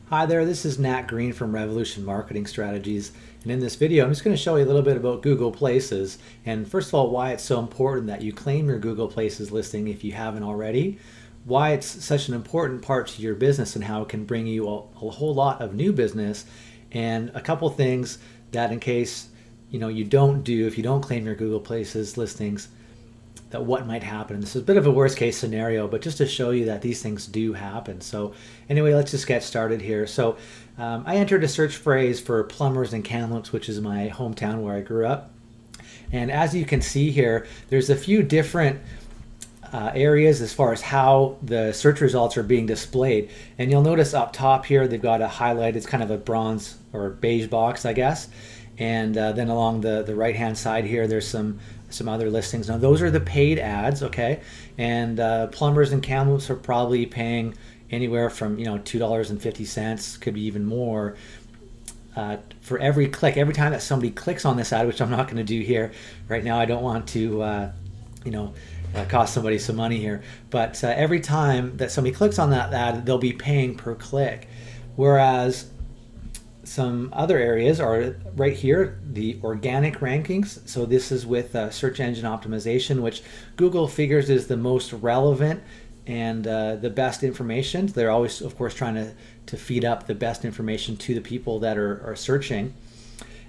Hi there, this is Nat Green from Revolution Marketing Strategies, and in this video I'm just going to show you a little bit about Google Places, and first of all why it's so important that you claim your Google Places listing if you haven't already, why it's such an important part to your business and how it can bring you a whole lot of new business, and a couple things that in case you don't do, if you don't claim your Google Places listings, that what might happen. This is a bit of a worst case scenario, but just to show you that these things do happen. So anyway, let's just get started here. So I entered a search phrase for plumbers in Kamloops, which is my hometown where I grew up. And as you can see here, there's a few different areas as far as how the search results are being displayed. And you'll notice up top here, they've got a highlight. It's kind of a bronze or beige box, I guess. And then along the right-hand side here, there's some other listings. Now those are the paid ads, okay? And plumbers in Kamloops are probably paying anywhere from $2.50, could be even more, for every click. Every time that somebody clicks on this ad, which I'm not going to do here right now, I don't want to cost somebody some money here. But every time that somebody clicks on that ad, they'll be paying per click. Whereas some other areas are right here, the organic rankings. So this is with search engine optimization, which Google figures is the most relevant and the best information. They're always, of course, trying to feed up the best information to the people that are searching.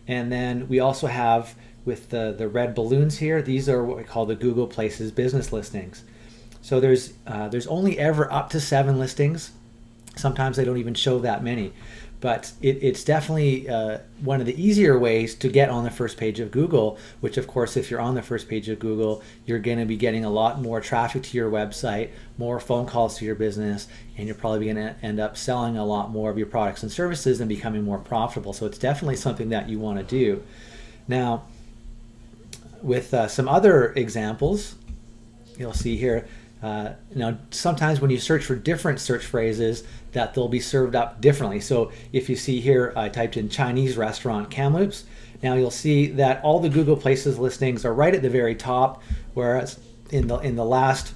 And then we also have with the red balloons here, these are what we call the Google Places business listings. So there's only ever up to 7 listings. Sometimes they don't even show that many. But it's definitely one of the easier ways to get on the first page of Google, which of course, if you're on the first page of Google, you're going to be getting a lot more traffic to your website, more phone calls to your business, and you're probably going to end up selling a lot more of your products and services and becoming more profitable. So it's definitely something that you want to do. Now, with some other examples, you'll see here, now sometimes when you search for different search phrases, that they'll be served up differently. So if you see here, I typed in Chinese restaurant Kamloops. Now you'll see that all the Google Places listings are right at the very top, whereas in the last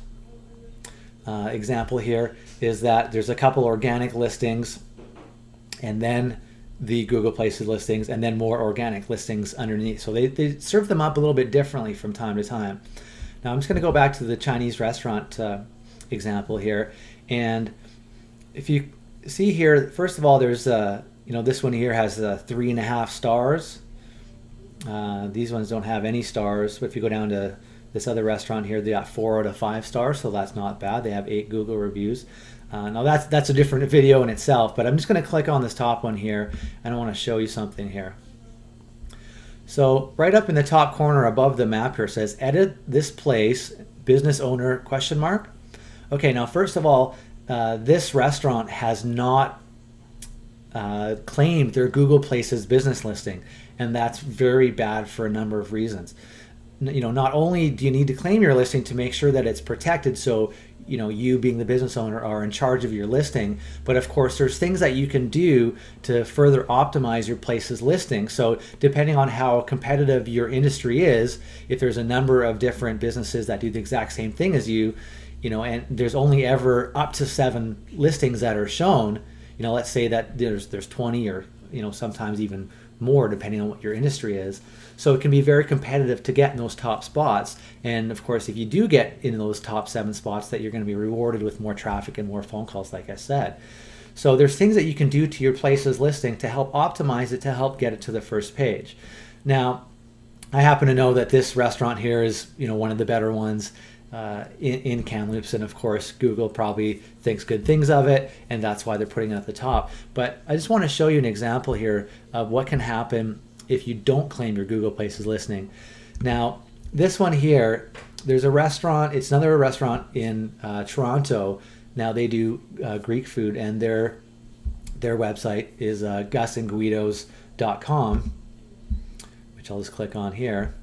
example here is that there's a couple organic listings, and then the Google Places listings, and then more organic listings underneath. So they serve them up a little bit differently from time to time. Now I'm just going to go back to the Chinese restaurant example here, and if you see here, first of all, there's this one here has 3.5 stars. These ones don't have any stars, but if you go down to this other restaurant here, they got 4 out of 5 stars, so that's not bad. They have 8 Google reviews. Now that's a different video in itself, but I'm just going to click on this top one here, and I want to show you something here. So right up in the top corner above the map here says edit this place, business owner question mark. Okay, now first of all, this restaurant has not claimed their Google Places business listing, and that's very bad for a number of reasons. Not only do you need to claim your listing to make sure that it's protected, so you being the business owner are in charge of your listing, but of course there's things that you can do to further optimize your Places listing. So depending on how competitive your industry is, if there's a number of different businesses that do the exact same thing as you, and there's only ever up to 7 listings that are shown, let's say that there's 20 or sometimes even more depending on what your industry is. So it can be very competitive to get in those top spots. And of course, if you do get in those top 7 spots, that you're going to be rewarded with more traffic and more phone calls, like I said. So there's things that you can do to your Places listing to help optimize it, to help get it to the first page. Now, I happen to know that this restaurant here is one of the better ones in Kamloops, and of course Google probably thinks good things of it, and that's why they're putting it at the top. But I just want to show you an example here of what can happen if you don't claim your Google Places listing. Now this one here, there's a restaurant, it's another restaurant in Toronto. Now they do Greek food, and their website is gusandguidos.com, which I'll just click on here.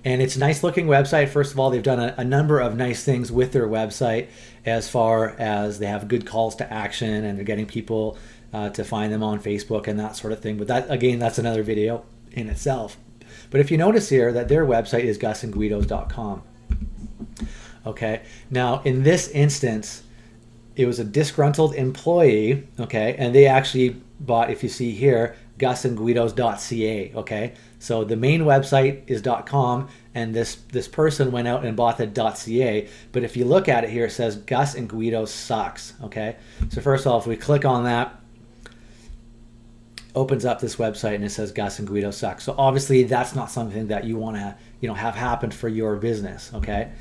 And it's a nice looking website. First of all, they've done a number of nice things with their website, as far as they have good calls to action, and they're getting people to find them on Facebook and that sort of thing. But that, again, that's another video in itself. But if you notice here that their website is gusandguidos.com. Okay, now in this instance, it was a disgruntled employee, okay, and they actually bought, if you see here, gusandguidos.ca, okay. So the main website is .com, and this person went out and bought the .ca. But if you look at it here, it says Gus and Guido sucks, okay. So first of all, if we click on that, opens up this website and it says Gus and Guido sucks. So obviously that's not something that you want to have happen for your business, okay.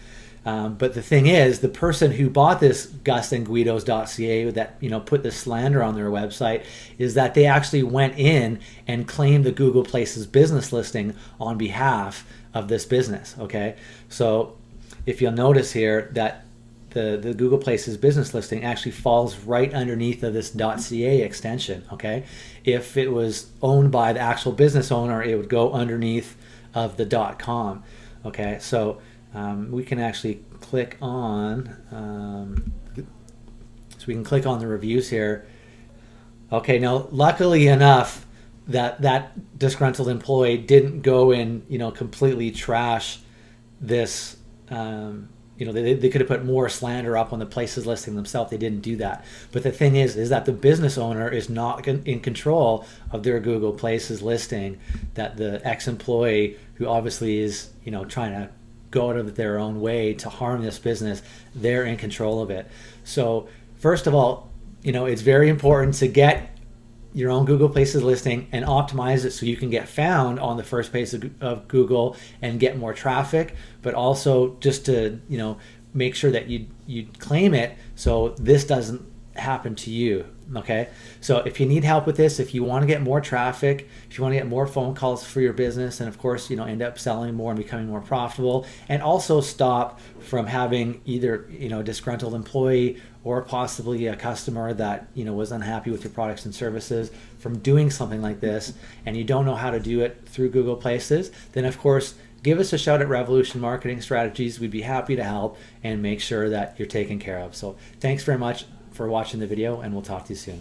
But the thing is, the person who bought this gusandguidos.ca that put this slander on their website is that they actually went in and claimed the Google Places business listing on behalf of this business. Okay, so if you'll notice here that the Google Places business listing actually falls right underneath of this .ca extension. Okay, if it was owned by the actual business owner, it would go underneath of the .com. Okay, so we can actually click on, so we can click on the reviews here. Okay, now luckily enough that disgruntled employee didn't go and completely trash this. They could have put more slander up on the Places listing themselves. They didn't do that. But the thing is that the business owner is not in control of their Google Places listing. That the ex-employee, who obviously is trying to go out of their own way to harm this business, they're in control of it. So first of all, it's very important to get your own Google Places listing and optimize it so you can get found on the first page of Google and get more traffic, but also just to make sure that you claim it so this doesn't happen to you. Okay, so if you need help with this, if you want to get more traffic, if you want to get more phone calls for your business, and of course end up selling more and becoming more profitable, and also stop from having either a disgruntled employee or possibly a customer that was unhappy with your products and services from doing something like this, and you don't know how to do it through Google Places, then of course give us a shout at Revolution Marketing Strategies. We'd be happy to help and make sure that you're taken care of. So thanks very much for watching the video, and we'll talk to you soon.